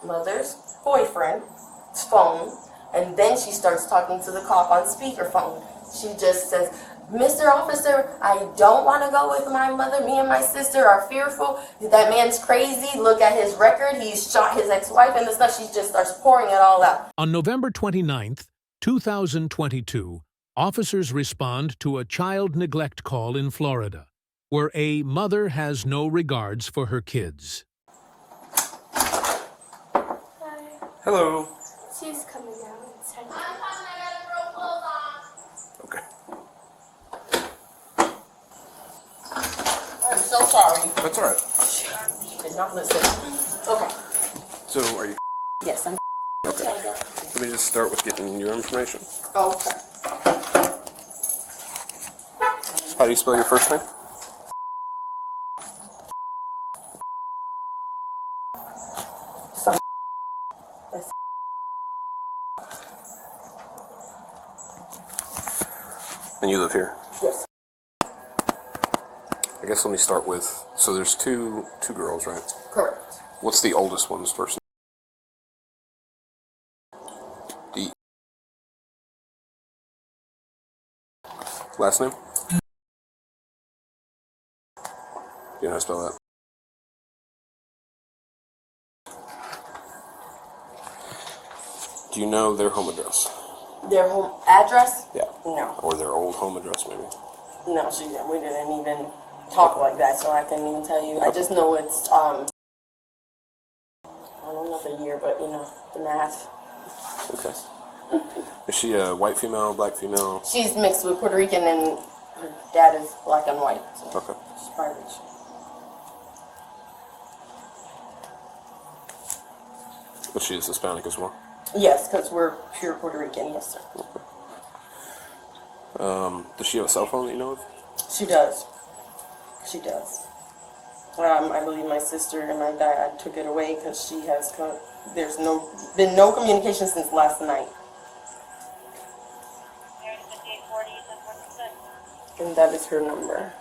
mother's boyfriend's phone, and then she starts talking to the cop on speakerphone. She just says, "Mr. Officer, I don't want to go with my mother. Me and my sister are fearful. That man's crazy. Look at his record. He's shot his ex-wife and the stuff." She just starts pouring it all out. On November 29th, 2022, officers respond to a child neglect call in Florida, where a mother has no regards for her kids. Hi. Hello. She's coming out. Okay. I'm so sorry. That's all right. She did not listen. Okay. So, are you... Yes, I'm. Okay. Let me just start with getting your information. Okay. How do you spell your first name? And you live here? Yes. I guess let me start with, so there's two girls, right? Correct. What's the oldest one's first name? D. Last name? Do you know how to spell that? Do you know their home address? Their home address? Yeah. No. Or their old home address, maybe? No, we didn't even talk like that, so I couldn't even tell you. I just know it's, I don't know the year, but, the math. Okay. Is she a white female, black female? She's mixed with Puerto Rican, and her dad is black and white. So Okay. she's Irish. But she is Hispanic as well? Yes, because we're pure Puerto Rican, yes, sir. Does she have a cell phone that you know of? She does. She does. I believe my sister and my dad took it away because she has, there's been no communication since last night. And that is her number.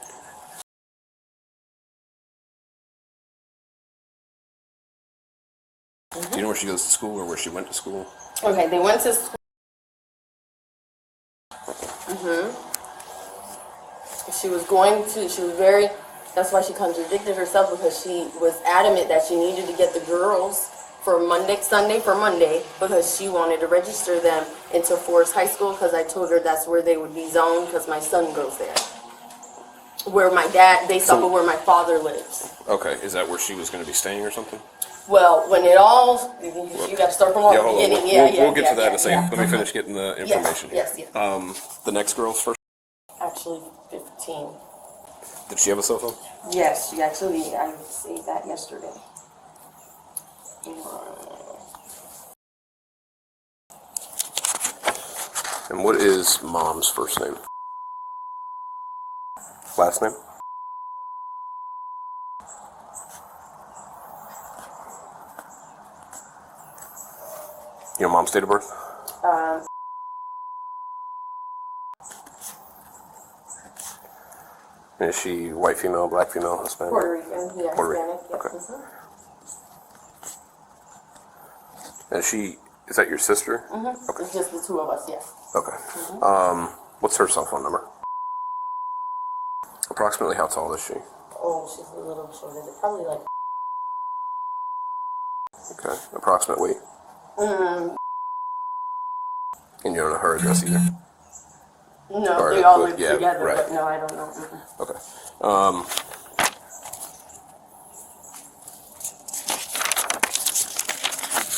Do you know where she goes to school or where she went to school? Okay, they went to school. That's why she contradicted herself, because she was adamant that she needed to get the girls for Sunday for Monday, because she wanted to register them into Forest High School, because I told her that's where they would be zoned, because my son goes there. Based off of where my father lives. Okay, is that where she was going to be staying or something? Well, when it all, you got to start from the beginning. We'll get to that in a second. Let me finish getting the information. Yes. The next girl's first? Actually, 15. Did she have a cell phone? Yes, I saved that yesterday. And what is mom's first name? Last name? Your mom's date of birth? Is she white female, black female, Hispanic? Puerto Rican, yeah, Puerto Hispanic, Rican. yes. Okay. And is that your sister? Okay. It's just the two of us, yes. Okay. What's her cell phone number? Approximately how tall is she? Oh, she's a little shorter. They're probably like... Okay. Approximate weight? And you don't know her address either? No, Or they all live yeah, together, right. but no, I don't know. Okay.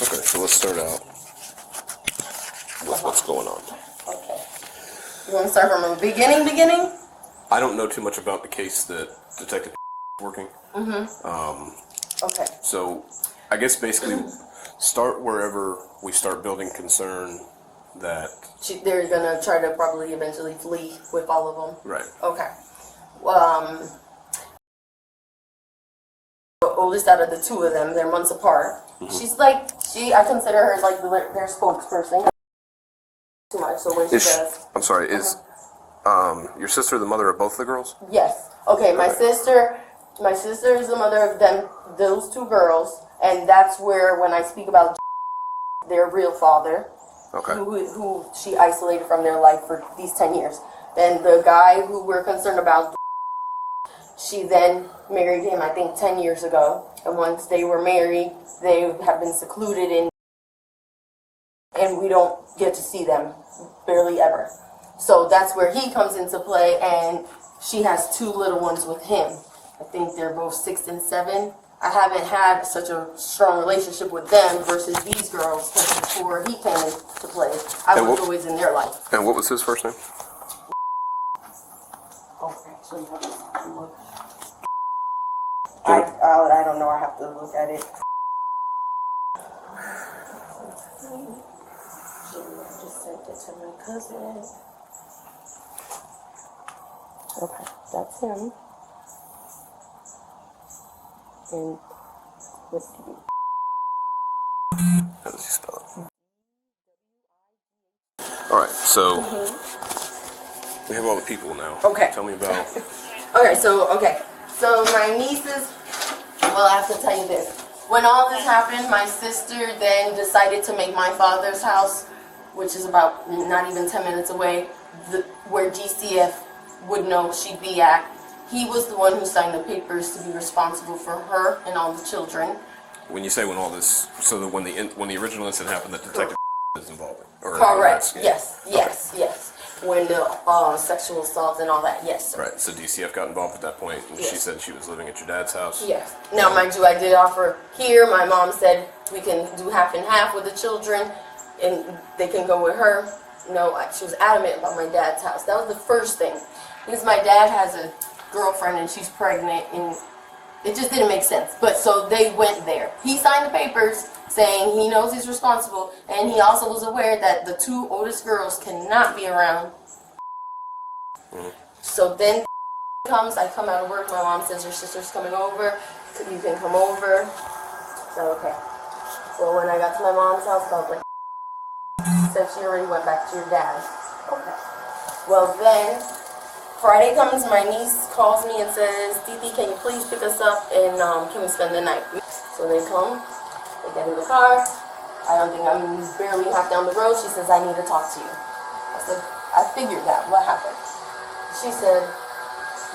Okay, so let's start out with what's going on. Okay. You want to start from the beginning? I don't know too much about the case that Detective is working. Okay. So I guess basically start wherever we start building concern that... They're going to try to probably eventually flee with all of them. Right. Okay. The oldest out of the two of them, they're months apart. She's I consider her like their spokesperson. Too much, so when she does... I'm sorry, is your sister the mother of both the girls? Yes. Okay, my sister is the mother of those two girls, And that's where, when I speak about their real father, Okay. who she isolated from their life for these 10 years. Then the guy who we're concerned about, she then married him, I think, 10 years ago. And once they were married, they have been secluded and we don't get to see them barely ever. So that's where he comes into play, and she has 2 little ones with him. I think they're both 6 and 7. I haven't had such a strong relationship with them versus these girls, because before he came into play, I was always in their life. And what was his first name? Oh, actually, let me look. I don't know, I have to look at it. I just sent it to my cousin. Okay, that's him. And what do you... How does he spell it? All right, so we have all the people now. Okay. Tell me about. So my nieces, well, I have to tell you this. When all this happened, my sister then decided to make my father's house, which is about not even 10 minutes away, where DCF would know she'd be at. He was the one who signed the papers to be responsible for her and all the children. When you say when all this, so that when the original incident happened, that detective is involved. Or Correct. yeah. Yes. When the sexual assault and all that, yes, sir. Right. So DCF got involved at that point, and she Yes. said she was living at your dad's house. Yes. Now, mind you, I did offer here. My mom said we can do half and half with the children, and they can go with her. No, she was adamant about my dad's house. That was the first thing, because my dad has a girlfriend and she's pregnant, and it just didn't make sense. But so they went there. He signed the papers saying he knows he's responsible, and he also was aware that the 2 oldest girls cannot be around. So then comes, I come out of work, my mom says your sister's coming over, you can come over. So okay. So when I got to my mom's house, I was like, said she already went back to your dad's. Okay. Well then, Friday comes, my niece calls me and says, Titi, can you please pick us up and can we spend the night? So they come, they get in the car. I don't think I'm barely half down the road. She says, I need to talk to you. I said, I figured that. What happened? She said,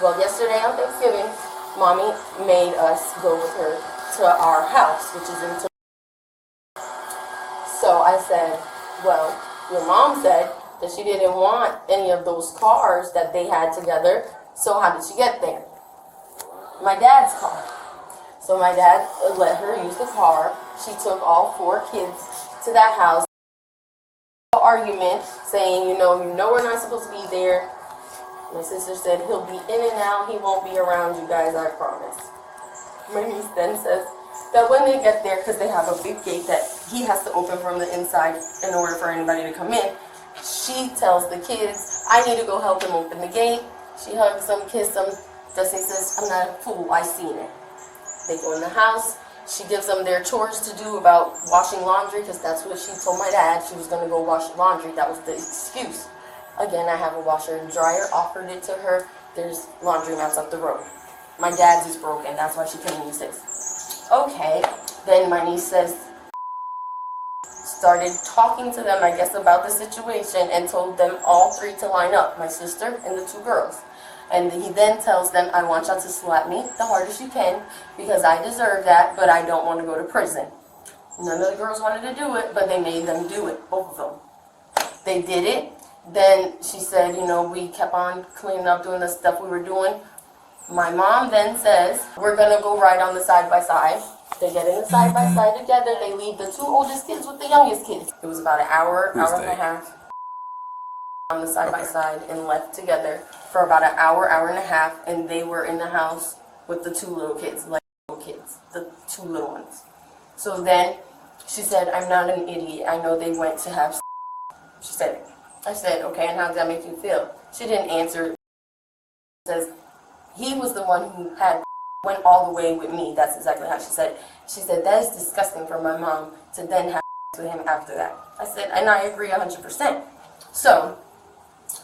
well, yesterday on Thanksgiving, Mommy made us go with her to our house, which is in So I said, well, your mom said that she didn't want any of those cars that they had together, so how did she get there? My dad's car. So my dad let her use the car. She took all 4 kids to that house. Argument saying, you know we're not supposed to be there. My sister said he'll be in and out, he won't be around you guys, I promise. My niece then says that when they get there, because they have a big gate that he has to open from the inside in order for anybody to come in, she tells the kids, I need to go help him open the gate. She hugs them, kisses them. Dusty says, I'm not a fool, I seen it. They go in the house. She gives them their chores to do about washing laundry, because that's what she told my dad. She was going to go wash laundry. That was the excuse. Again, I have a washer and dryer, offered it to her. There's laundromats up the road. My dad's is broken, that's why she couldn't use his. Okay, then my niece says, started talking to them, I guess, about the situation and told them all 3 to line up, my sister and the 2 girls. And he then tells them, I want y'all to slap me the hardest you can because I deserve that, but I don't want to go to prison. None of the girls wanted to do it, but they made them do it, both of them. They did it. Then she said, we kept on cleaning up, doing the stuff we were doing. My mom then says, we're going to go ride on the side-by-side. They get in the side-by-side together. They leave the 2 oldest kids with the youngest kids. It was about an hour and a half on the side-by-side and left together for about an hour and a half. And they were in the house with the 2 little kids, like little kids, the 2 little ones. So then she said, I'm not an idiot. I know they went to have sex. She said, I said, okay, and how does that make you feel? She didn't answer. She says, he was the one who went all the way with me. That's exactly how she said it. She said, that is disgusting for my mom to then have with him after that. I said, and I agree 100%. So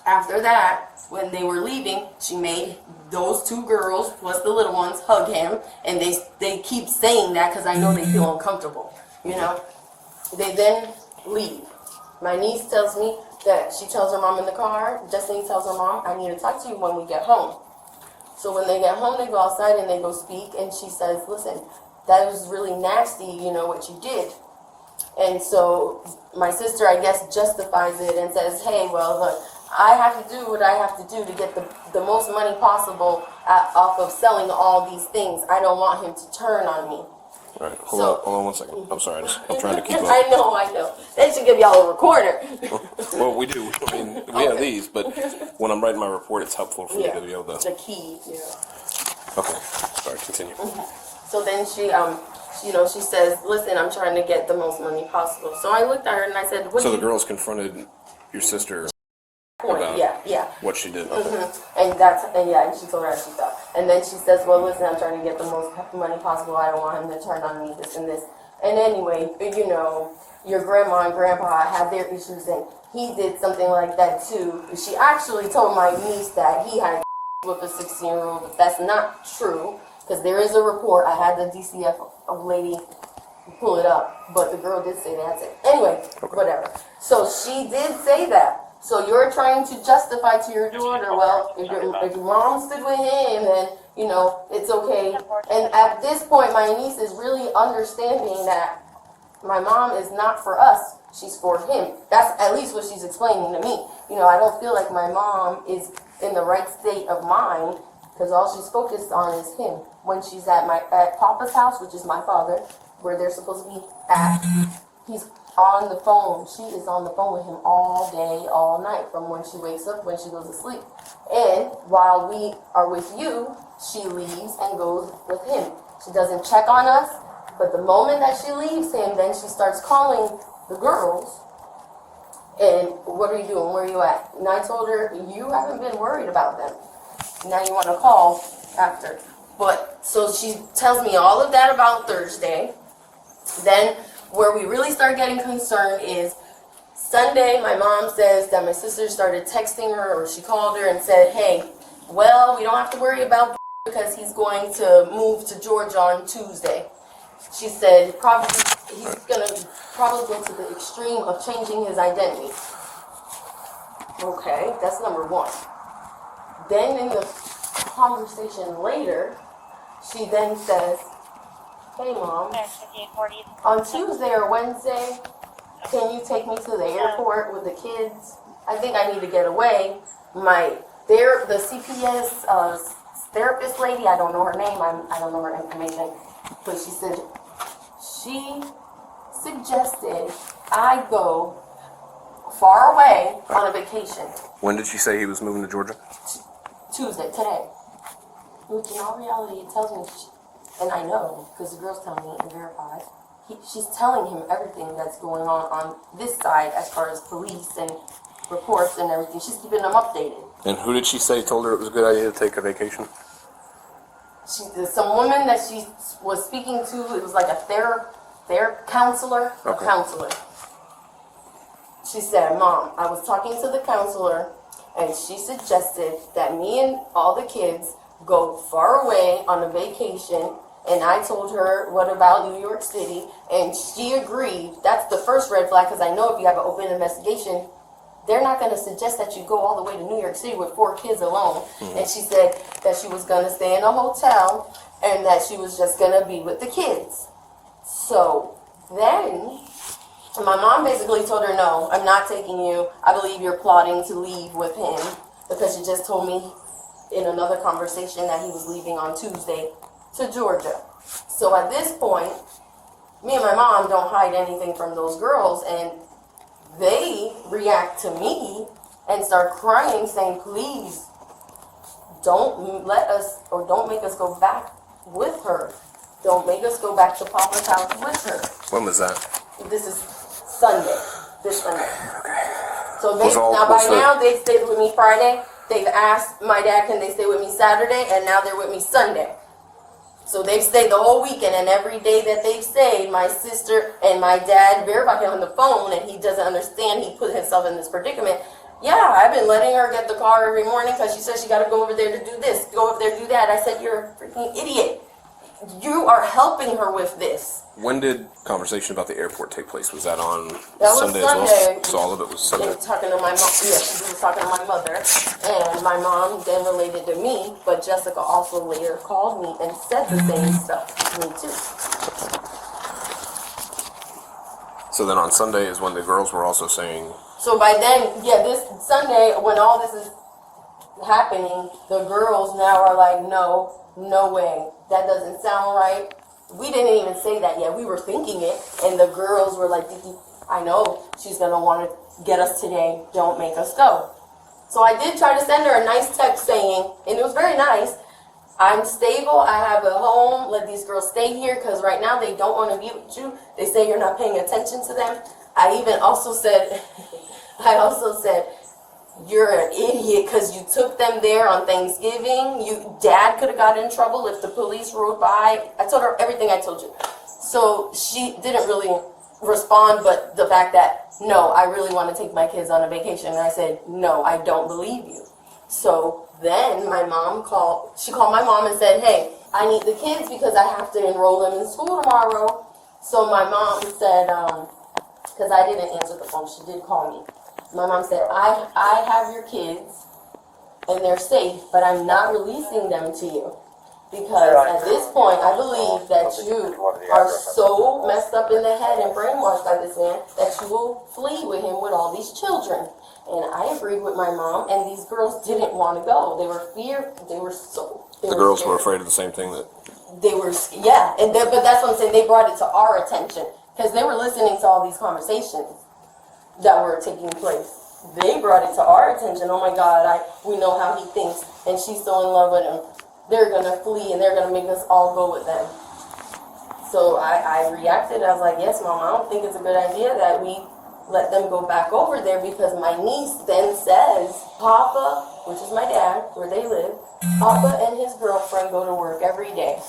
After that, when they were leaving, she made those two girls plus the little ones hug him, and they keep saying that because I know they feel uncomfortable. You know, they then leave. My niece tells me that she tells her mom in the car. Justine tells her mom, "I need to talk to you when we get home." So when they get home, they go outside and they go speak, and she says, "Listen, that was really nasty. You know what you did." And so my sister, I guess, justifies it and says, "Hey, well, look, I have to do what I have to do to get the most money possible off of selling all these things. I don't want him to turn on me." All right, hold on 1 second. I'm sorry, I'm trying to keep up. I know. They should give y'all a recorder. Well, we do. I mean, we have these, but when I'm writing my report, it's helpful for me to be able to. The key. Yeah. Okay, sorry, continue. So then she says, "Listen, I'm trying to get the most money possible." So I looked at her and I said, So the girls confronted your sister about what she did. Okay. And she told her how she felt. And then she says, "Well, listen, I'm trying to get the most money possible. I don't want him to turn on me, this and this." And anyway, you know, your grandma and grandpa had their issues, and he did something like that too. She actually told my niece that he had with a 16-year-old, but that's not true, because there is a report. I had the DCF lady pull it up, but the girl did say that. Anyway, whatever. So she did say that. So you're trying to justify to your daughter, well, if your mom stood with him, then, you know, it's okay. And at this point, my niece is really understanding that my mom is not for us. She's for him. That's at least what she's explaining to me. You know, I don't feel like my mom is in the right state of mind, because all she's focused on is him. When she's at Papa's house, which is my father, where they're supposed to be at, he's on the phone. She is on the phone with him all day, all night, from when she wakes up, when she goes to sleep. And while we are with you, she leaves and goes with him. She doesn't check on us, but the moment that she leaves him, then she starts calling the girls. And what are you doing? Where are you at? And I told her, you haven't been worried about them. Now you want to call after. But so she tells me all of that about Thursday. Then where we really start getting concerned is Sunday. My mom says that my sister started texting her, or she called her and said, "Hey, well, we don't have to worry about because he's going to move to Georgia on Tuesday." She said he's going to probably go to the extreme of changing his identity. Okay, that's number one. Then in the conversation later, she then says, "Hey, Mom, on Tuesday or Wednesday, can you take me to the airport with the kids? I think I need to get away. The CPS therapist lady, I don't know her name, I don't know her information, but she said she suggested I go far away on a vacation." When did she say he was moving to Georgia? Tuesday, today. Which in all reality, it tells me, and I know, because the girls tell me and verify, she's telling him everything that's going on this side as far as police and reports and everything. She's keeping them updated. And who did she say told her it was a good idea to take a vacation? Some woman that she was speaking to, it was like a counselor, Okay. a counselor. She said, "Mom, I was talking to the counselor, and she suggested that me and all the kids go far away on a vacation." And I told her, "What about New York City?" And she agreed. That's the first red flag, because I know if you have an open investigation, they're not going to suggest that you go all the way to New York City with 4 kids alone. Mm-hmm. And she said that she was going to stay in a hotel and that she was just going to be with the kids. So then my mom basically told her, "No, I'm not taking you. I believe you're plotting to leave with him, because you just told me in another conversation that he was leaving on Tuesday to Georgia." So at this point, me and my mom don't hide anything from those girls, and they react to me and start crying, saying, "Please don't let us, or don't make us go back with her. Don't make us go back to Papa's house with her." When was that? This is Sunday. This Sunday. Okay. So now they stayed with me Friday. They've asked my dad, can they stay with me Saturday, and now they're with me Sunday. So they've stayed the whole weekend, and every day that they've stayed, my sister and my dad verified him on the phone, and he doesn't understand. He put himself in this predicament. Yeah, I've been letting her get the car every morning because she says she got to go over there to do this, go over there to do that. I said, you're a freaking idiot. You are helping her with this. When did conversation about the airport take place? Was that on That was Sunday as well? Sunday. So all of it was They Sunday. were talking to my mom. Yeah, she was talking to my mother, and my mom then related to me. But Jessica also later called me and said the same stuff to me too. So then on Sunday is when the girls were also saying, So by then, yeah, this Sunday when all this is happening, the girls now are like, no way, that doesn't sound right. We didn't even say that yet. We were thinking it, and the girls were like, I know she's gonna want to get us today. Don't make us go. So I did try to send her a nice text saying, and it was very nice, I'm stable, I have a home, let these girls stay here, because right now they don't want to be with you. They say you're not paying attention to them. I even also said, you're an idiot because you took them there on Thanksgiving. Dad could have got in trouble if the police rode by. I told her everything I told you. So she didn't really respond, but the fact that, no, I really want to take my kids on a vacation. And I said, no, I don't believe you. So then my mom called my mom and said, hey, I need the kids because I have to enroll them in school tomorrow. So my mom said, because I didn't answer the phone, she did call me. My mom said, I have your kids and they're safe, but I'm not releasing them to you. Because at this point, I believe that you are so messed up in the head and brainwashed by this man that you will flee with him with all these children. And I agreed with my mom, and these girls didn't want to go. They were the girls were afraid of the same thing that. They were, yeah, but that's what I'm saying. They brought it to our attention because they were listening to all these conversations that were taking place. They brought it to our attention. Oh my God, we know how he thinks, and she's so in love with him. They're gonna flee, and they're gonna make us all go with them. So I reacted. I was like, yes, Mom, I don't think it's a good idea that we let them go back over there, because my niece then says, Papa, which is my dad, where they live, Papa and his girlfriend go to work every day.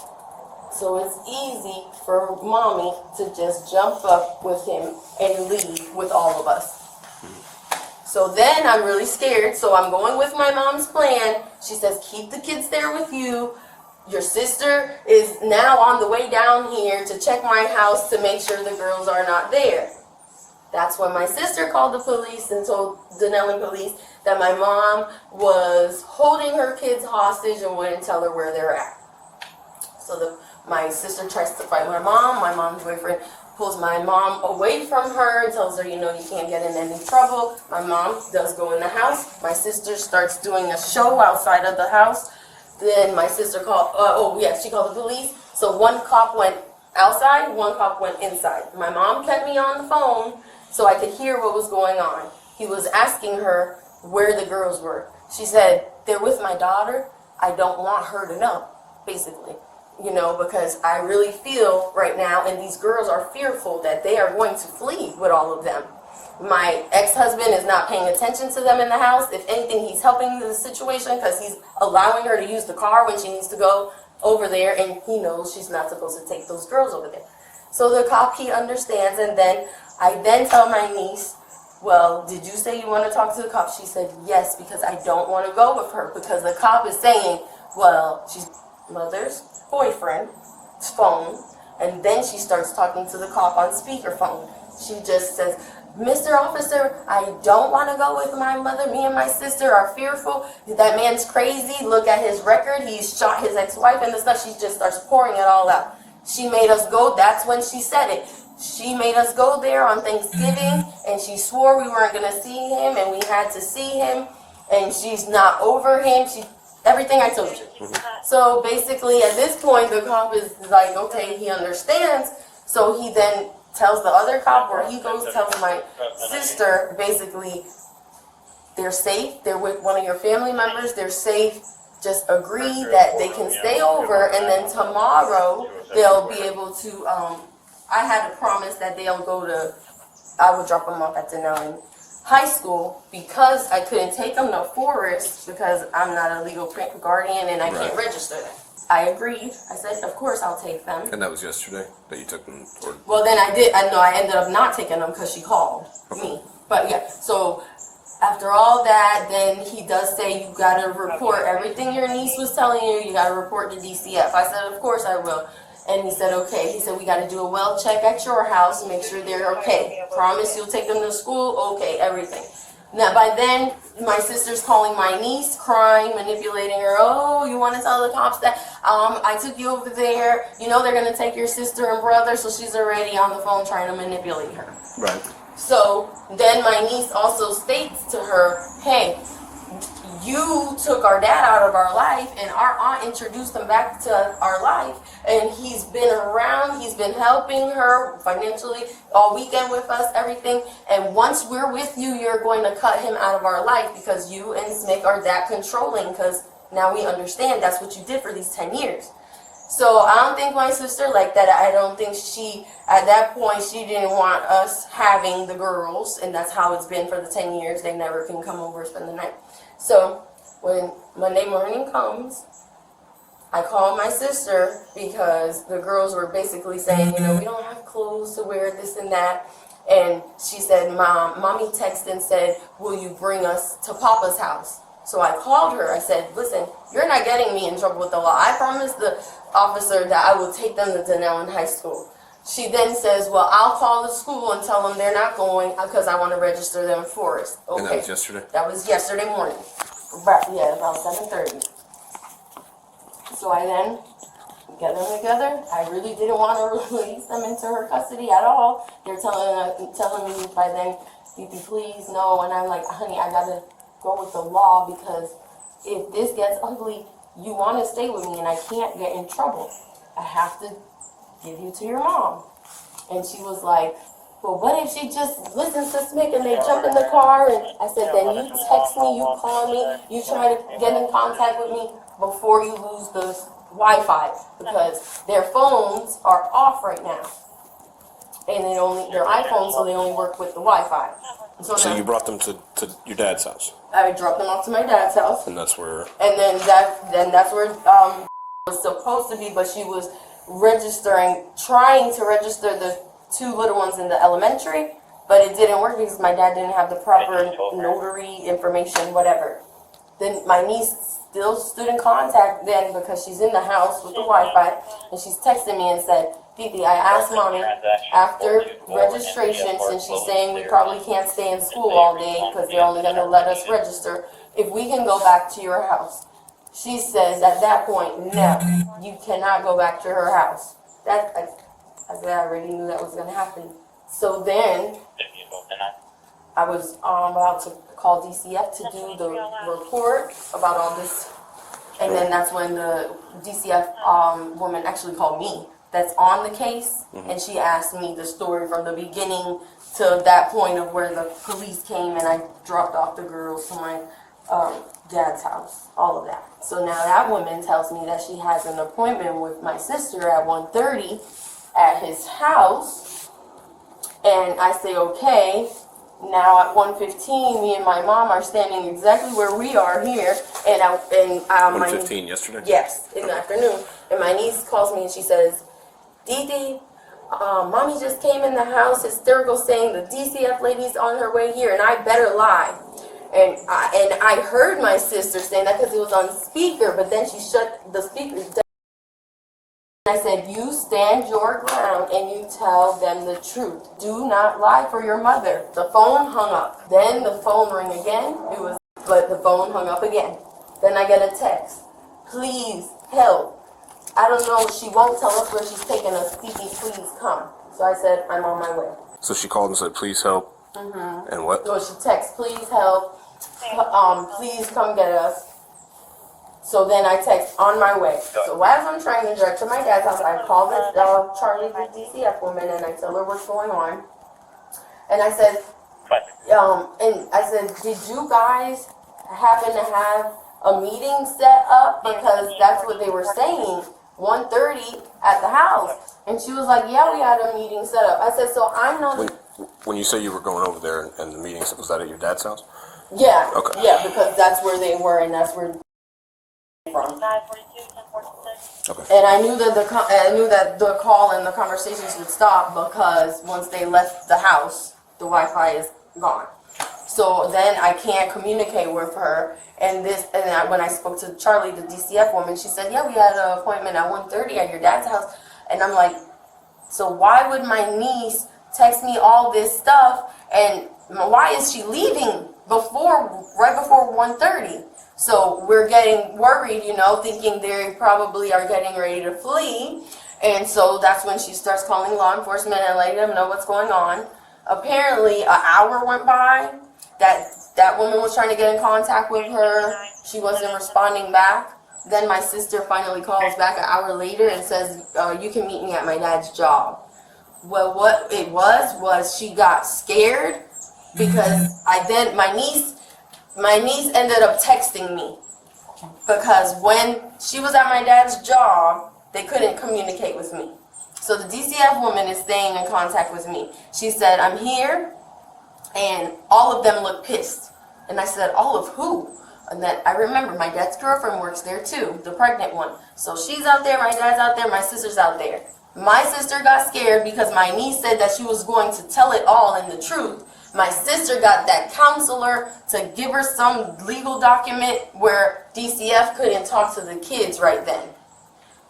So it's easy for Mommy to just jump up with him and leave with all of us. So then I'm really scared, so I'm going with my mom's plan. She says, keep the kids there with you. Your sister is now on the way down here to check my house to make sure the girls are not there. That's when my sister called the police and told Denellen police that my mom was holding her kids hostage and wouldn't tell her where they're at. So my sister tries to fight my mom's boyfriend pulls my mom away from her and tells her, you can't get in any trouble. My mom does go in the house. My sister starts doing a show outside of the house. Then my sister she called the police. So one cop went outside, one cop went inside. My mom kept me on the phone so I could hear what was going on. He was asking her where the girls were. She said, they're with my daughter. I don't want her to know, basically. Because I really feel right now, and these girls are fearful that they are going to flee with all of them. My ex-husband is not paying attention to them in the house. If anything, he's helping the situation because he's allowing her to use the car when she needs to go over there, and he knows she's not supposed to take those girls over there. So the cop, he understands, and then I tell my niece, well, did you say you want to talk to the cop? She said, yes, because I don't want to go with her, because the cop is saying, well, she's mother's boyfriend's phone, and then she starts talking to the cop on speakerphone. She just says, Mr. Officer, I don't want to go with my mother. Me and my sister are fearful. That man's crazy. Look at his record. He's shot his ex-wife and the stuff. She just starts pouring it all out. She made us go. That's when she said it. She made us go there on Thanksgiving, and she swore we weren't going to see him, and we had to see him, and she's not over him. Everything I told you. So basically, at this point, the cop is like, okay, he understands. So he then tells the other cop where he goes, tells my sister, basically, they're safe. They're with one of your family members. They're safe. Just agree that they can stay over, and then tomorrow they'll be able to, I had to promise that I would drop them off at Denellen High School, because I couldn't take them to Forest because I'm not a legal guardian and I can't register them. I agreed. I said, of course I'll take them. And that was yesterday that you took them toward. Well, then I ended up not taking them because she called me. But yeah, so After all that, then he does say you gotta report everything your niece was telling you. You gotta report to DCF. I said, of course I will. And he said, okay. He said, we gotta do a well check at your house, make sure they're okay. Promise you'll take them to school? Okay, everything. Now, by then, my sister's calling my niece, crying, manipulating her. Oh, you want to tell the cops that I took you over there? You know they're gonna take your sister and brother, so she's already on the phone trying to manipulate her. Right. So then my niece also states to her, hey, you took our dad out of our life and our aunt introduced him back to our life, and he's been around, he's been helping her financially all weekend with us, everything, and once we're with you, you're going to cut him out of our life because you and Smick are that controlling, because now we understand that's what you did for these 10 years. So I don't think my sister liked that. I don't think she, at that point, she didn't want us having the girls, and that's how it's been for the 10 years. They never can come over and spend the night. So when Monday morning comes, I call my sister because the girls were basically saying, you know, we don't have clothes to wear, this and that. And she said, Mommy texted and said, will you bring us to Papa's house? So I called her. I said, listen, you're not getting me in trouble with the law. I promised the officer that I will take them to Denellen High School. She then says, well, I'll call the school and tell them they're not going because I want to register them in Forest. Okay. And that was yesterday? That was yesterday morning. About 7:30. So I then get them together. I really didn't want to release them into her custody at all. They're telling me by then, Fifi, please, no. And I'm like, honey, I got to go with the law because if this gets ugly, you want to stay with me and I can't get in trouble. I have to give you to your mom. And she was like, well, what if she just listens to Smick and they jump in the car? And I said, then you text me, you call me, you try to get in contact with me before you lose the Wi-Fi because their phones are off right now. And they're iPhones, so they only work with the Wi-Fi. So you brought them to your dad's house? I dropped them off to my dad's house. And that's where... And then that's where was supposed to be, but she was trying to register the two little ones in the elementary, but it didn't work because my dad didn't have the proper notary information, whatever. Then my niece still stood in contact then because she's in the house with the Wi-Fi, and she's texting me and said, Fifi, I asked Mommy after registration, since she's saying we probably can't stay in school all day because they're only going to let us register, if we can go back to your house. She says at that point, no, you cannot go back to her house. I said I already knew that was going to happen. So then I was about to call DCF to do the report about all this. And then that's when the DCF woman actually called me. That's on the case, and she asked me the story from the beginning to that point of where the police came and I dropped off the girls to my dad's house, all of that. So now that woman tells me that she has an appointment with my sister at 1:30 at his house, and I say, okay. Now at 1:15, me and my mom are standing exactly where we are here, and 1:15 yesterday? Yes, in the afternoon. And my niece calls me and she says, Didi, Mommy just came in the house hysterical saying the DCF lady's on her way here and I better lie. And I heard my sister saying that because it was on speaker, but then she shut the speaker down. I said, you stand your ground and you tell them the truth. Do not lie for your mother. The phone hung up. Then the phone rang again. But the phone hung up again. Then I get a text. Please help. I don't know. She won't tell us where she's taking us. Fifi, please come. So I said, I'm on my way. So she called and said, please help. Mm-hmm. And what? So she texts, please help. Please come get us. So then I text, on my way. So as I'm trying to drive to my dad's house, I call this Charlie, the DCF woman, and I tell her what's going on. And I said, did you guys happen to have a meeting set up? Because that's what they were saying, 1:30 at the house. And she was like, yeah, we had a meeting set up. I said, so I'm not... When you say you were going over there and the meeting, was that at your dad's house? Yeah. Okay. Yeah, because that's where they were and that's where... from. Okay. And I knew that the call and the conversations would stop because once they left the house, the Wi-Fi is gone. So then I can't communicate with her. When I spoke to Charlie, the DCF woman, she said, yeah, we had an appointment at 1:30 at your dad's house. And I'm like, so why would my niece text me all this stuff, and why is she leaving right before 1:30? So we're getting worried, thinking they probably are getting ready to flee. And so that's when she starts calling law enforcement and letting them know what's going on. Apparently, an hour went by. That woman was trying to get in contact with her. She wasn't responding back. Then my sister finally calls back an hour later and says, you can meet me at my dad's job. Well, what it was she got scared because my niece ended up texting me because when she was at my dad's job, they couldn't communicate with me. So the DCF woman is staying in contact with me. She said, I'm here, and all of them look pissed. And I said, all of who? And then I remember my dad's girlfriend works there too, the pregnant one. So she's out there, my dad's out there, my sister's out there. My sister got scared because my niece said that she was going to tell it all and the truth. My sister got that counselor to give her some legal document where DCF couldn't talk to the kids right then.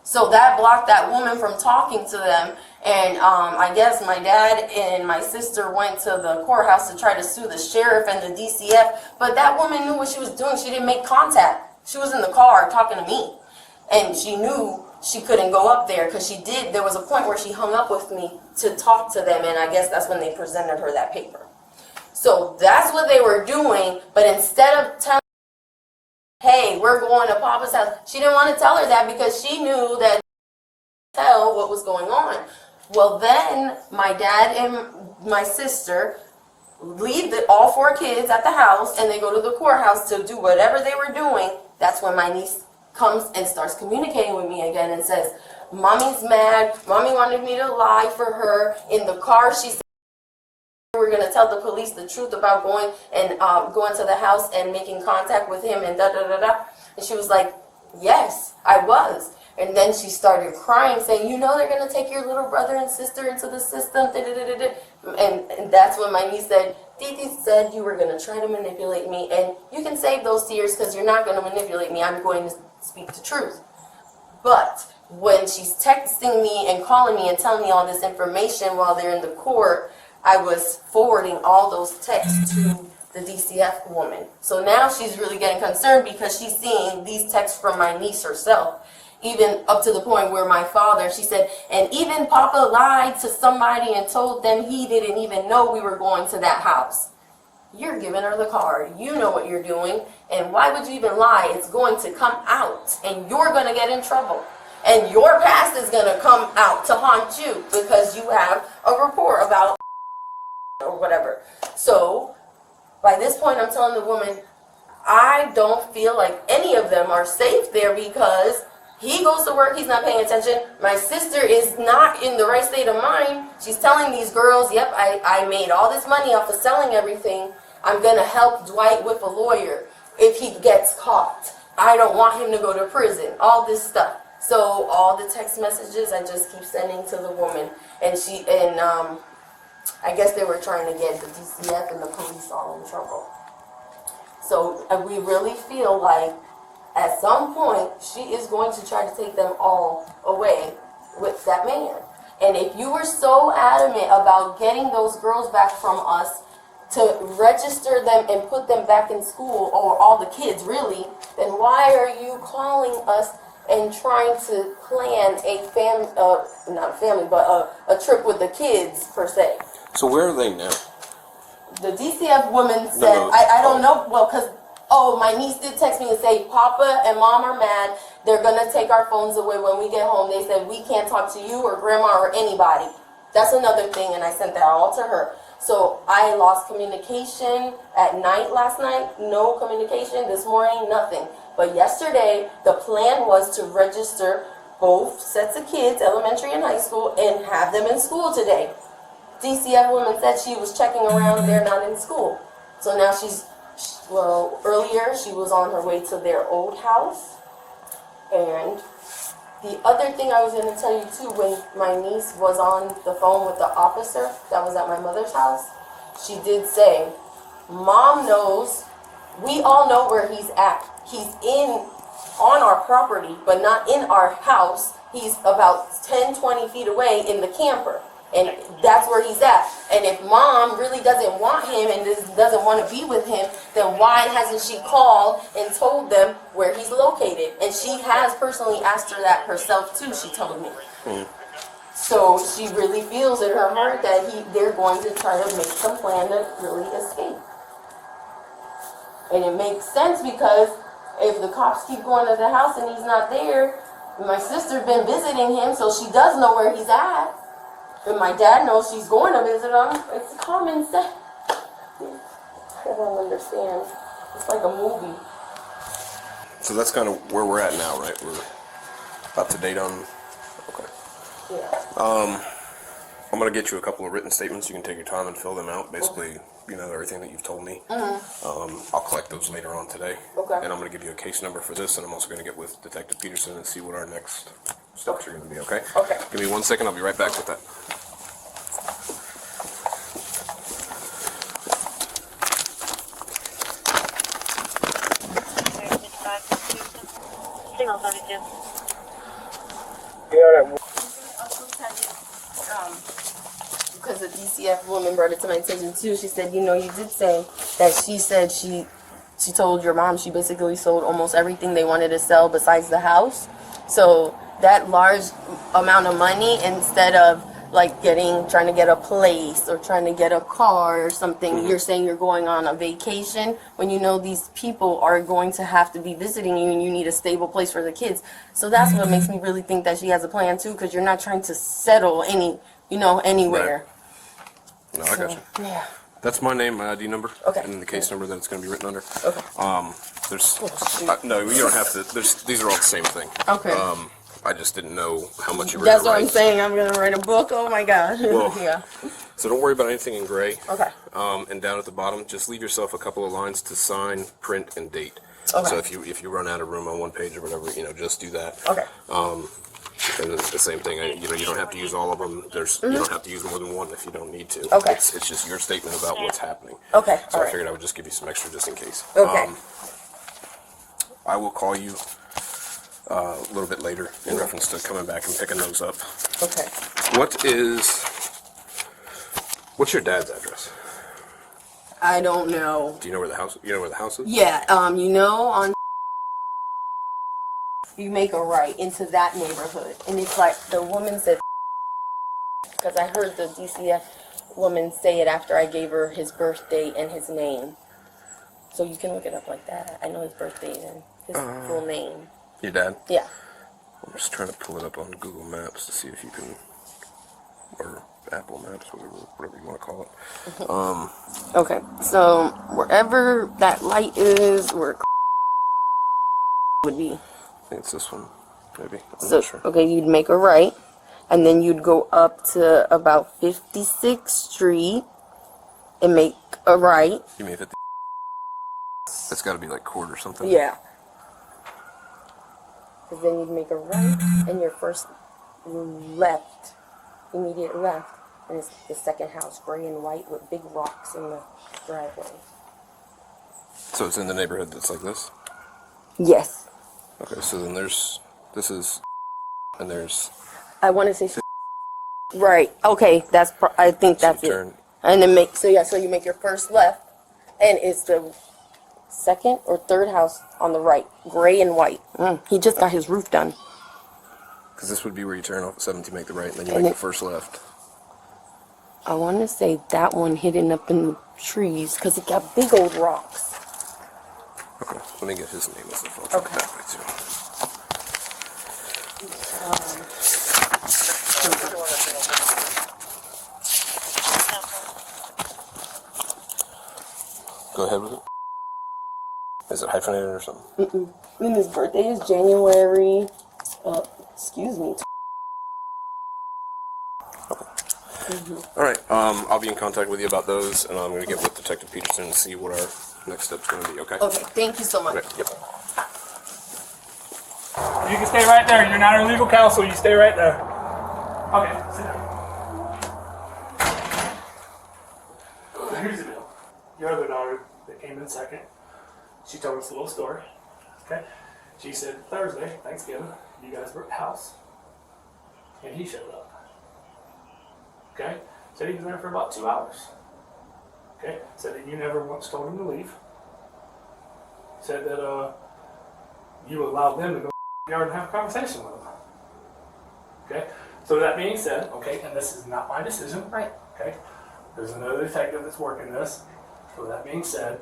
So that blocked that woman from talking to them. And I guess my dad and my sister went to the courthouse to try to sue the sheriff and the DCF. But that woman knew what she was doing. She didn't make contact. She was in the car talking to me. And she knew she couldn't go up there because there was a point where she hung up with me to talk to them. And I guess that's when they presented her that paper. So that's what they were doing. But instead of telling, hey, we're going to Papa's house, she didn't want to tell her that because she knew that tell what was going on. Well, then my dad and my sister leave all 4 kids at the house and they go to the courthouse to do whatever they were doing. That's when my niece comes and starts communicating with me again and says, Mommy's mad. Mommy wanted me to lie for her. In the car, she said, we're going to tell the police the truth about going to the house and making contact with him and da-da-da-da. And she was like, yes, I was. And then she started crying, saying, they're going to take your little brother and sister into the system. And that's when my niece said, Titi said you were going to try to manipulate me. And you can save those tears because you're not going to manipulate me. I'm going to speak the truth. But when she's texting me and calling me and telling me all this information while they're in the court, I was forwarding all those texts to the DCF woman. So now she's really getting concerned because she's seeing these texts from my niece herself. Even up to the point where my father, she said, and even Papa lied to somebody and told them he didn't even know we were going to that house. You're giving her the card. You know what you're doing. And why would you even lie? It's going to come out and you're going to get in trouble. And your past is going to come out to haunt you because you have a report about or whatever. So by this point, I'm telling the woman, I don't feel like any of them are safe there because he goes to work, he's not paying attention. My sister is not in the right state of mind. She's telling these girls, yep, I made all this money off of selling everything. I'm going to help Dwight with a lawyer if he gets caught. I don't want him to go to prison. All this stuff. So all the text messages I just keep sending to the woman. And I guess they were trying to get the DCF and the police all in trouble. So we really feel like at some point, she is going to try to take them all away with that man. And if you were so adamant about getting those girls back from us to register them and put them back in school, or all the kids really, then why are you calling us and trying to plan a trip with the kids, per se? So where are they now? The DCF woman said, I don't know, well, because my niece did text me and say, Papa and Mom are mad. They're going to take our phones away when we get home. They said, we can't talk to you or Grandma or anybody. That's another thing, and I sent that all to her. So I lost communication at night last night. No communication. This morning, nothing. But yesterday, the plan was to register both sets of kids, elementary and high school, and have them in school today. DCF woman said she was checking around. They're not in school. So now earlier she was on her way to their old house. And the other thing I was going to tell you too, when my niece was on the phone with the officer that was at my mother's house, she did say Mom knows. We all know where he's at. He's on our property, but not in our house. He's about 10, 20 feet away in the camper. And that's where he's at. And if mom really doesn't want him and doesn't want to be with him, then why hasn't she called and told them where he's located? And she has personally asked her that herself too, she told me. So she really feels in her heart that they're going to try to make some plan to really escape. And it makes sense because if the cops keep going to the house and he's not there, my sister's been visiting him, so she does know where he's at. And my dad knows she's going to visit him. It's common sense. I don't understand. It's like a movie. So that's kind of where we're at now, right? We're up to date on. Okay. Yeah. I'm gonna get you a couple of written statements. You can take your time and fill them out. Basically, everything that you've told me. I'll collect those later on today. Okay. And I'm gonna give you a case number for this, and I'm also gonna get with Detective Peterson and see what our next steps are gonna be. Okay. Okay. Give me 1 second. I'll be right back with that. Signal 32. Because the DCF woman brought it to my attention too. She said, you did say that she said she told your mom she basically sold almost everything they wanted to sell besides the house. So that large amount of money, instead of like trying to get a place or trying to get a car or something, you're saying you're going on a vacation when these people are going to have to be visiting you and you need a stable place for the kids. So that's what makes me really think that she has a plan too, because you're not trying to settle anywhere. No, I got you. Yeah. That's my name, my ID number, Okay. and the case number that it's going to be written under. Okay. There's shoot. no, you don't have to. These are all the same thing. Okay. I just didn't know how much you were. That's gonna what I'm write. saying. I'm gonna write a book. Oh my god. Well, Yeah. So don't worry about anything in gray. Okay. And down at the bottom, just leave yourself a couple of lines to sign, print, and date. Okay. So if you run out of room on one page or whatever, just do that. Okay. And it's the same thing. You don't have to use all of them. You don't have to use more than one if you don't need to. Okay. It's just your statement about what's happening. Okay. So All I right. figured I would just give you some extra just in case. Okay. I will call you a little bit later in reference to coming back and picking those up. Okay. What's your dad's address? I don't know. Do you know where the house? You know where the house is? Yeah. On you make a right into that neighborhood, and it's like the woman said, because I heard the DCF woman say it after I gave her his birth date and his name. So you can look it up like that. I know his birth date and his full name. Your dad? Yeah. I'm just trying to pull it up on Google Maps to see if you can, or Apple Maps, whatever you want to call it. Okay. So wherever that light is, where would be. I think it's this one, maybe. I'm So, not sure. okay, you'd make a right, and then you'd go up to about 56th Street and make a right. You mean 50? That's got to be like Court or something. Yeah. Because then you'd make a right, and your first left, immediate left, and it's the second house, gray and white with big rocks in the driveway. So it's in the neighborhood that's like this? Yes. Okay, so then there's I want to say right. Okay, I think that's it. turn. And then so you make your first left, and it's the second or third house on the right, gray and white. He just got his roof done. Because this would be where you turn off at 17, make the right, and then you And make it- the first left. I want to say that one hidden up in the trees because it got big old rocks. Okay, let me get his name as the phone. Okay. That way too. Go ahead with it. Is it hyphenated or something? And his birthday is January. Excuse me. All right. I'll be in contact with you about those, and I'm going to get with Detective Peterson and see what our next step's going to be. Okay. Okay, thank you so much. Okay, yep. You can stay right there. You're not our legal counsel. You stay right there. Okay, sit down. Here's the deal. your other daughter that came in second, she told us a little story. Okay, she said Thursday, Thanksgiving, you guys were at the house, and he showed up. Okay, said he was there for about 2 hours. Okay, said that you never once told him to leave. Said that you allowed them to go to the yard and have a conversation with him. Okay, so that being said, okay, and this is not my decision. Right. Okay, there's another detective that's working this. So that being said,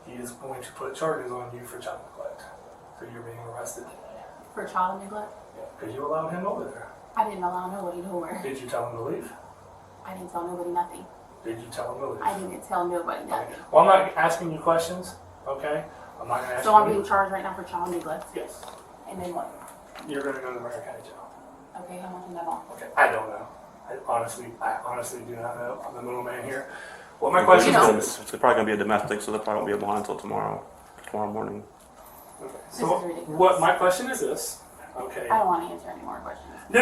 he is going to put charges on you for child neglect. So you're being arrested. For child neglect? Because you allowed him over there. I didn't allow nobody nowhere. Did you tell him to leave? I didn't tell nobody nothing. Did you tell him to leave? I didn't tell nobody Okay. nothing. Well, I'm not asking you questions, okay? I'm not going to ask So you. I'm being charged right now for child neglect. Yes. And then what? You're going to go to Marion County Jail. Okay, how much is that on? Okay, I don't know. I honestly do not know. I'm the middleman here. Well, my question You know. is It's probably gonna be a domestic, so there probably won't be a bond until tomorrow morning. okay. This So is ridiculous. what my question is this? Okay. I don't want to answer any more questions. No.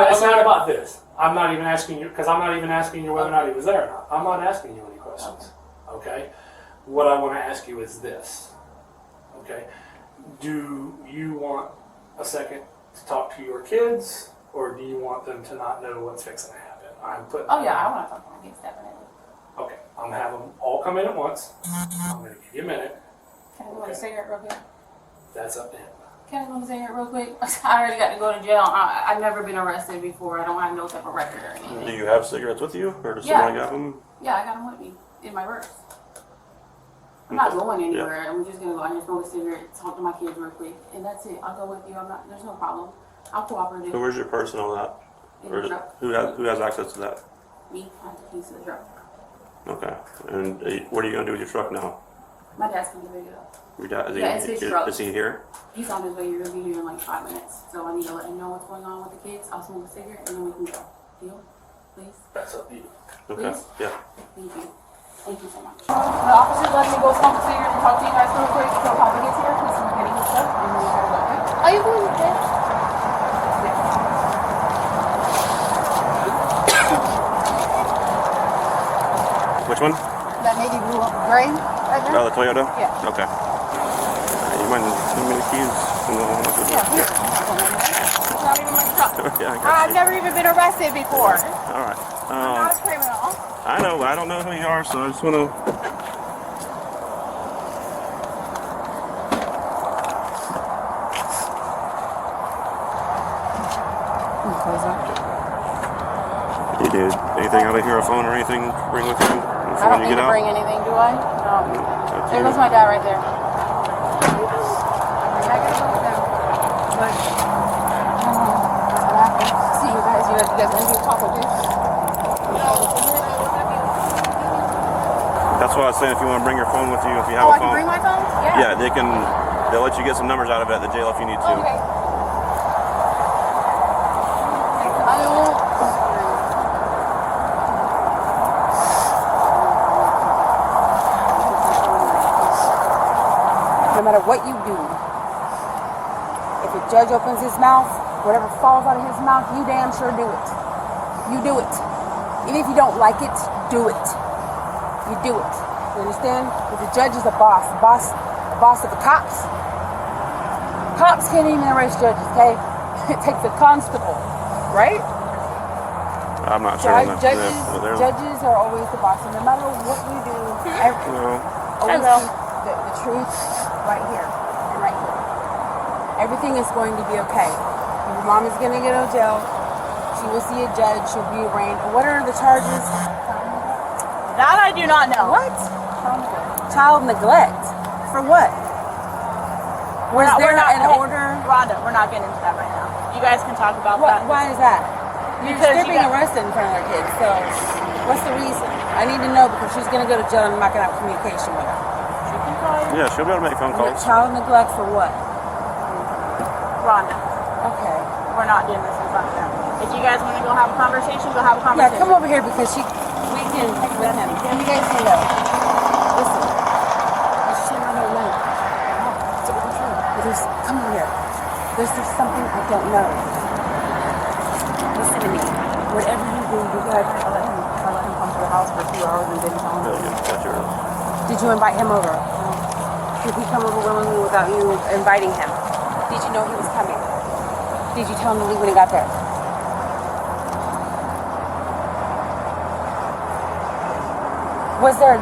It's not about this. I'm not even asking you because I'm not even asking you whether or not he was there or not. I'm not asking you any questions. Okay. What I want to ask you is this. Okay. Do you want a second to talk to your kids, or do you want them to not know what's fixing to happen? I'm putting. Oh yeah, I want to talk to my kids definitely. Okay. I'm gonna have them all come in at once. I'm gonna give you a minute. Can I go to a cigarette real quick? That's up to him. Can I go to a cigarette real quick? I already got to go to jail. I've never been arrested before. I don't have no type of record or anything. Do you have cigarettes with you, or does Yeah. somebody got them? Yeah, I got them with me in my purse. I'm not going anywhere. I'm just gonna go. I'm just going to cigarette, talk to my kids real quick, and that's it. I'll go with you. I'm not. There's no problem. I'm cooperative. So where's your purse and all that? In Or the is- truck. who has access to that? Me, I have the keys to the truck. Okay. And what are you gonna do with your truck now? My dad's gonna pick it up. Your dad, is, Yeah, it's his truck. is he here? He's on his way. You're gonna be here in like 5 minutes. So I need to let him know what's going on with the kids. I'll smoke a cigarette and then we can go. Deal? Please? That's up to you. Okay. Please? Yeah. Thank you. Thank you so much. The officers let me go smoke a cigarette and talk to you guys real quick until Papa gets here because he's getting his stuff and then we gotta go, okay? Are you going to bed? Which one? That navy blue gray right there? Oh, the Toyota? Yeah. Okay. You mind giving me the keys? Yeah, here. It's not even my truck. Yeah, I got I've you. never even been arrested before. All right. I'm not a criminal. I know, but I don't know who you are, so I just want to. You did anything out of here, a phone or anything, bring with you? I don't need to bring anything, do I? No. There goes my dad right there. I gotta go with them. But, see you guys. You guys want to do Papa Dish? That's what I was saying. If you want to bring your phone with you, if you have Oh, a I can phone, bring my phone? yeah, they'll let you get some numbers out of it at the jail if you need to. Okay. I won't. No matter what you do, if a judge opens his mouth, whatever falls out of his mouth, you damn sure do it. You do it. Even if you don't like it, do it. You do it. You understand? Because the judge is a boss. The boss of the cops. Cops can't even arrest judges, okay? It takes a constable, right? I'm not sure. on that. Judges, Yeah, they're- judges are always the boss. And no matter what you do, No. always keep the truth right here and right here. Everything is going to be okay. Your mom is going to get out of jail. She will see a judge. She'll be arraigned. What are the charges? That I do not know. What? Child neglect. For what? Was there an order? Rhonda, we're not getting into that right now. You guys can talk about that. Why is that? Because They're you being got- arrested in front of their kids. So what's the reason? I need to know because she's going to go to jail and I'm not going to have communication with her. You can call you. Yeah, she'll be able to make phone calls. Child neglect for what? Rhonda, Okay. we're not doing this in front of them. If you guys want to go have a conversation, go have a Yeah, conversation. come over here because we can with him. And you guys can go. Listen. This shit I don't know. It's all true. It is. Come over here. There's just something I don't know. Listen to me. Whatever you do, you gotta let him come to the house for a few hours and didn't tell him? Got your. Did you invite him over? Did he come over willingly without you inviting him? Did you know he was coming? Did you tell him to leave when he got there? Was there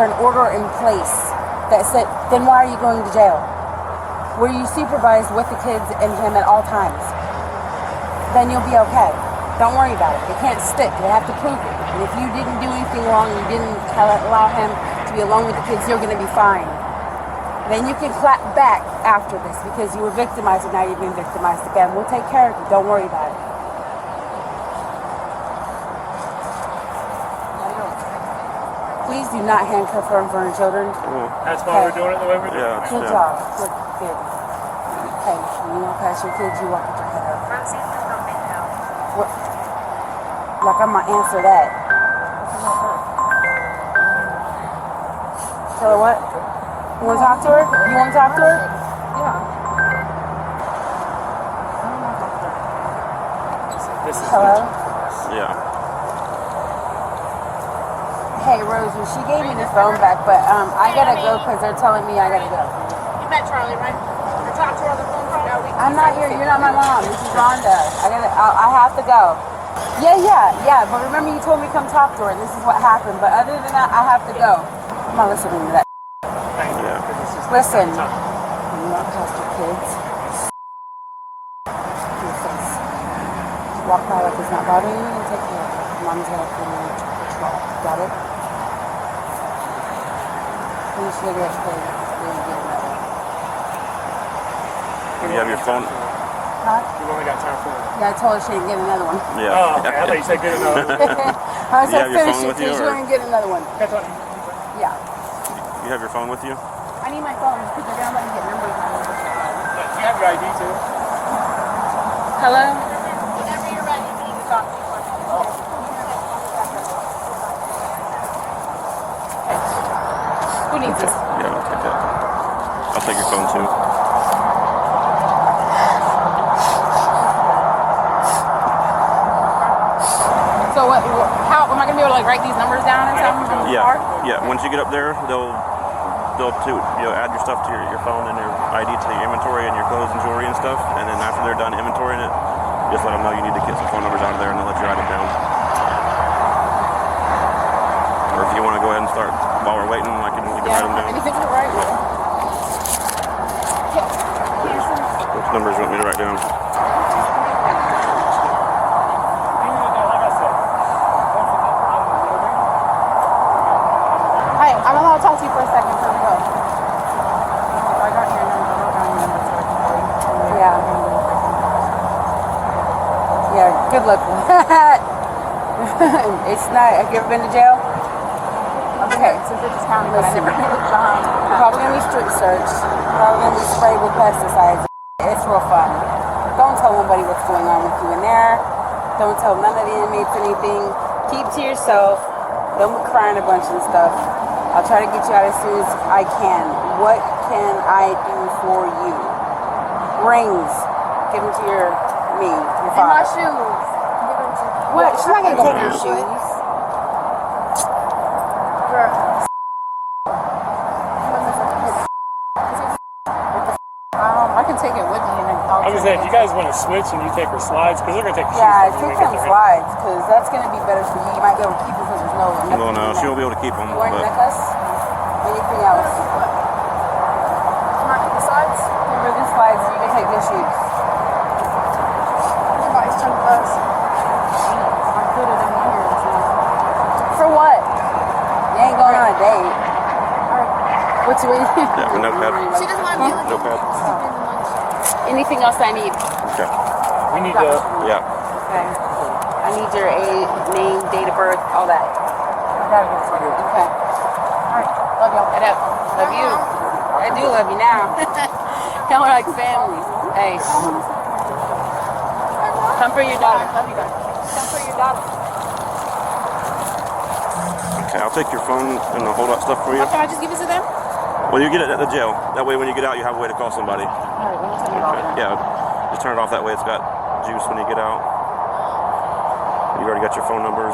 an order in place that said, then why are you going to jail? Were you supervised with the kids and him at all times? Then you'll be okay. Don't worry about it. It can't stick. They have to prove it. And if you didn't do anything wrong, you didn't allow him to be alone with the kids, you're going to be fine. Then you can clap back after this because you were victimized and now you've been victimized again. We'll take care of you. Don't worry about it. Please do not handcuff her in front of children. That's why we're doing it the way we're doing it. Yeah. Good job. Good. Okay, when you walk past your kids, you walk with your head up. What? Like I'm gonna answer that. Tell her what? You wanna talk to her? You wanna talk to her? This is Hello? Yeah. Hey, Rosie, she gave me the phone back, but I gotta go because they're telling me I gotta go. You met Charlie, right? You talked to her on the phone for now. I'm not here. You're not my mom. This is Rhonda. I have to go. Yeah. But remember, you told me to come talk to her, and this is what happened. But other than that, I have to go. I'm not listening to that. Listen. You not past your kids. Walk by like it's not bothering you and take care of it. Mom's gonna put you in control. Got it? Finish cigarettes, please. You have your phone? Huh? You've only got time for it. Yeah, I told her she didn't get another one. Yeah. Oh, okay. I thought you said good enough. I Do you said have your finish phone it, with you, please. You or- didn't get another one. That's what Yeah. You have your phone with you? I need my phone because they're gonna let me get numbers. you have your ID too. Hello? Whenever you're ready, you need to talk to her. Who needs this? Yeah, I'll take that. I'll take your phone too. So what? How am I gonna be able to like write these numbers down or something? On the Yeah, card? yeah. Once you get up there, they'll add your stuff to your phone and your ID to your inventory and your clothes and jewelry and stuff. And then after they're done inventorying it, just let them know you need to get some phone numbers out of there, and they'll let you write them down. Or if you want to go ahead and start while we're waiting, you can write them down. Anything to write with? Which numbers you want me to write down? Hey, I'm gonna talk to you for a second before we go. I got your number. I wrote down your number so I can call you. Yeah, good luck. It's not. Have you ever been to jail? Okay. Since it's county, Listen, probably gonna be street search. Probably gonna be sprayed with pesticides. It's real fun. Don't tell nobody what's going on with you in there. Don't tell none of the inmates anything. Keep to yourself. Don't be crying a bunch and stuff. I'll try to get you out as soon as I can. What can I do for you? Rings. Give them to your my father. shoes. What? She's not gonna take your shoes. I can take it with me and then I'll I was gonna say, if you guys want to switch and you take her slides, because they're gonna take her Yeah, shoes. take them slides, because that's going to be better for you. You might be able to keep them because there's no Well, no, she won't be able to keep them. You want a But necklace? Anything else? the sides. Remember these slides, you can take your shoes. Everybody's trying to buzz. I put it in here. For what? You ain't going on a date. What's your yeah, for notepad. She doesn't want to be like Notepad. Anything else I need? Okay. We need to. Yeah. Okay. I need your name, date of birth, all that. Okay. Alright. Love y'all. Head up. Love you. I do love you now. Y'all are like family. Hey. Come for your daughter. Love you guys. Come for your daughter. Okay, I'll take your phone and I'll hold that stuff for you. Can I just give it to them? Well, you get it at the jail. That way, when you get out, you have a way to call somebody. Alright, let me turn it off. Yeah, just turn it off that way. It's got juice when you get out. You already got your phone numbers.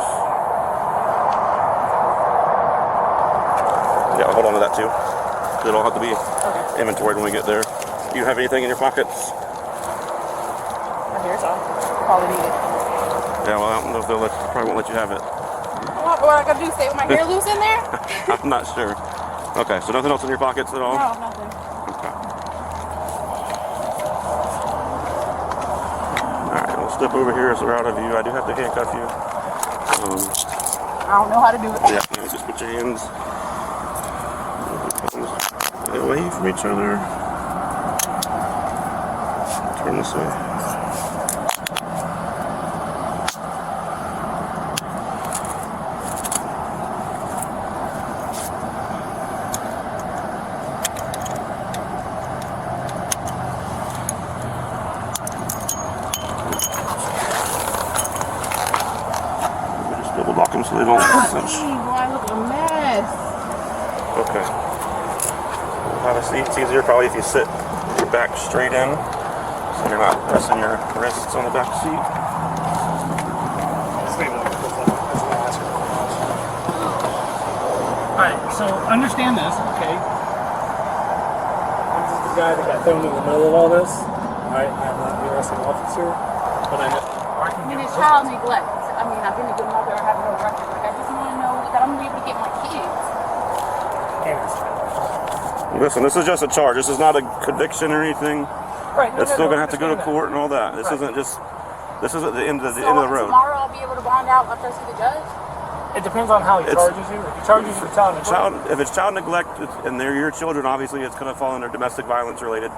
hold on to that too. It'll have to be inventoried when we get there. Do you have anything in your pockets? My hair's off. Probably need it. Yeah, well, I don't know if they'll probably won't let you have it. What I gotta do? Stay with my hair loose in there? I'm not sure. Okay, so nothing else in your pockets at all? No, nothing. Okay. Alright, we'll step over here so we're out of view. I do have to handcuff you. I don't know how to do it. Yeah, no, just put your hands away from each other. Turn this way. Just double lock them so they don't cinch. Gee, boy, I look a mess. Okay. We'll have a seat. It's easier probably if you sit your back straight in, so you're not pressing your wrists on the back seat. Alright, so understand this, okay? I'm just the guy that got thrown in the middle of all this. Alright, I'm not the arresting officer, but I I mean, it's child neglect. I mean, I've been a good mother. I have no record. Like, I just want to know that I'm going to be able to get my kids. Listen, this is just a charge. This is not a conviction or anything. Right, It's still going to have to go to court and all that. This isn't just. This isn't the end of the end of the road. Tomorrow I'll be able to bond out after I see the judge? It depends on how he charges you. If he charges you for child neglect, If it's child neglect and they're your children, obviously it's going to fall under domestic violence related.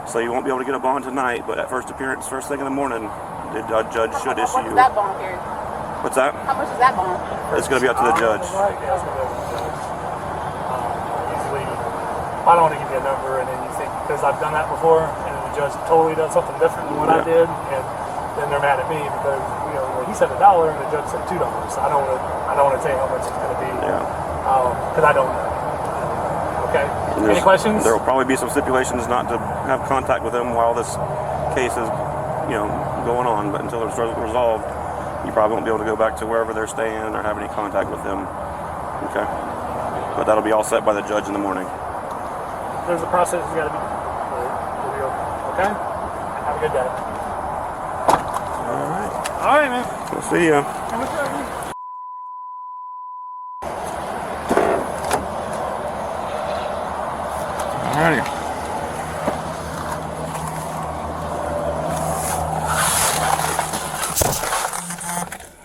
So you won't be able to get a bond tonight, but at first appearance, first thing in the morning, the judge should issue. What's that bond period? What's that? How much is that bond? It's going to be up to the judge. Right, yeah, it's gonna be up to the judge. Usually, I don't want to give you a number, and then you think because I've done that before, and then the judge totally does something different than what I did, and then they're mad at me because he said $1 and the judge said $2. So I don't want to tell you how much it's going to be. Yeah. Because I don't know. Okay. Any questions? There will probably be some stipulations not to have contact with them while this case is, going on. But until it's resolved, you probably won't be able to go back to wherever they're staying or have any contact with them. Okay. But that'll be all set by the judge in the morning. There's a process you got to be. We'll be okay. Have a good day. All right. All right, man. We'll see ya. Alrighty.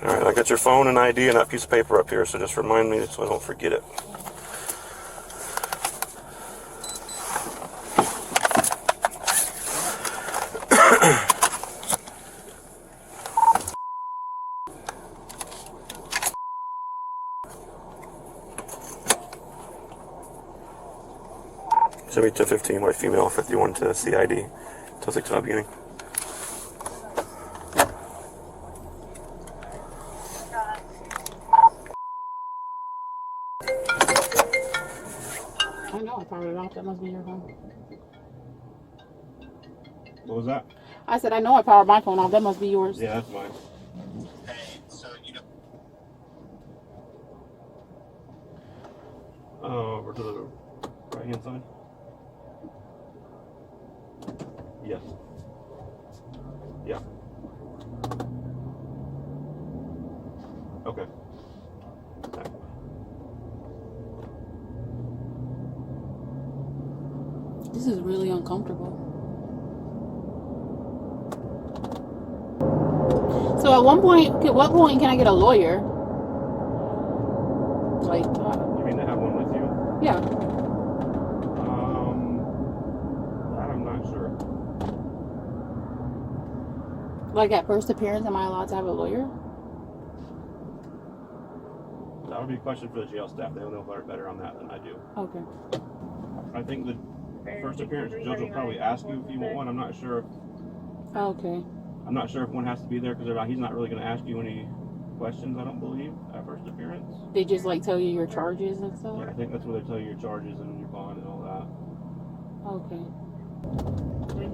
Alright, I got your phone and ID and that piece of paper up here, so just remind me so I don't forget it. Should be 215, white female, 51 to CID, till 6 o'clock beginning. I know I powered it off. That must be your phone. What was that? I said, I know I powered my phone off. That must be yours. Yeah, that's mine. Over to the right hand side. Yes. Yeah. Okay. This is really uncomfortable. So at what point can I get a lawyer? Like, You mean to have one with you? yeah. That I'm not sure. Like at first appearance, am I allowed to have a lawyer? That would be a question for the jail staff. They'll know better on that than I do. Okay. I think the first appearance judge will probably ask you if you want one. I'm not sure. Okay. I'm not sure if one has to be there because he's not really going to ask you any questions. I don't believe at first appearance. They just like tell you your charges and stuff? Yeah, I think that's where they tell you your charges and your bond and all that.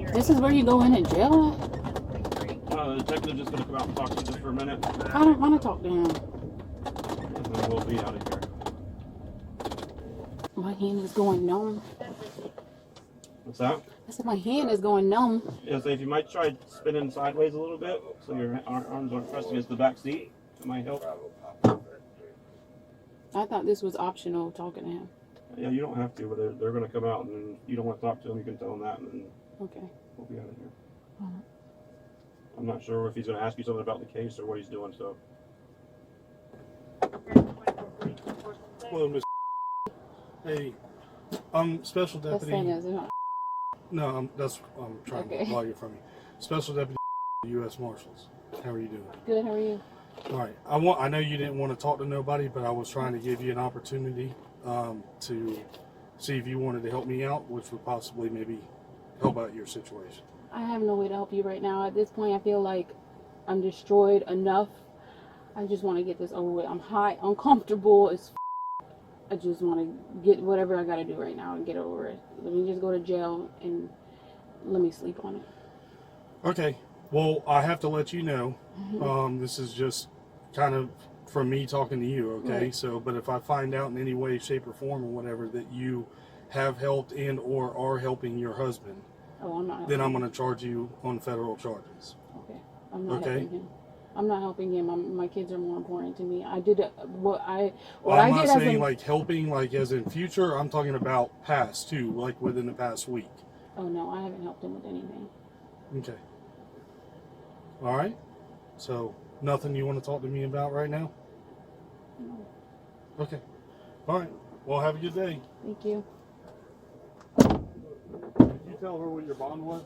Okay. This is where you go in and jail at? The detective's just going to come out and talk to you just for a minute. I don't want to talk to him. And then we'll be out of here. My hand is going numb. What's that? I said my hand is going numb. Yeah, so if you might try spinning sideways a little bit, so your arms aren't pressed against the back seat, it might help. I thought this was optional, talking to him. Yeah, you don't have to, but they're going to come out, and then you don't want to talk to them, you can tell them that, and then Okay. we'll be out of here. Alright. I'm not sure if he's going to ask you something about the case or what he's doing, so. Hello, Miss. Hey, Special That's Deputy. saying is No, I'm trying Okay. to log you from you. Special Deputy U.S. Marshals. How are you doing? good. How are you? All right. I know you didn't want to talk to nobody, but I was trying to give you an opportunity to see if you wanted to help me out, which would possibly maybe help out your situation. I have no way to help you right now. At this point, I feel like I'm destroyed enough. I just want to get this over with. I'm high, uncomfortable as I just want to get whatever I got to do right now and get over it. Let me just go to jail and let me sleep on it. Okay. Well, I have to let you know. This is just kind of from me talking to you, okay? Right. So, but if I find out in any way, shape, or form or whatever that you have helped and or are helping your husband, Oh, I'm not. then I'm going to charge you on federal charges. Okay. I'm not Okay. helping him. I'm not helping him. My kids are more important to me. I did what I Well, I'm did not as saying a, like helping, like as in future. I'm talking about past too, like within the past week. Oh no, I haven't helped him with anything. Okay. All right. So nothing you want to talk to me about right now? No. Okay. All right. Well, have a good day. Thank you. Did you tell her what your bond was?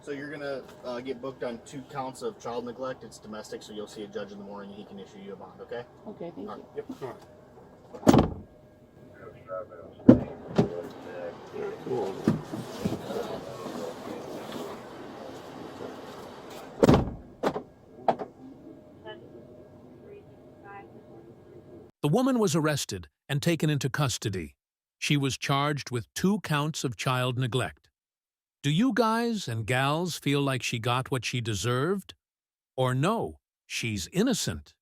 So you're gonna get booked on 2 counts of child neglect. It's domestic, so you'll see a judge in the morning. He can issue you a bond. Okay. Okay, thank All you. right. Yep. All right. The woman was arrested and taken into custody. She was charged with 2 counts of child neglect. Do you guys and gals feel like she got what she deserved? Or no, she's innocent?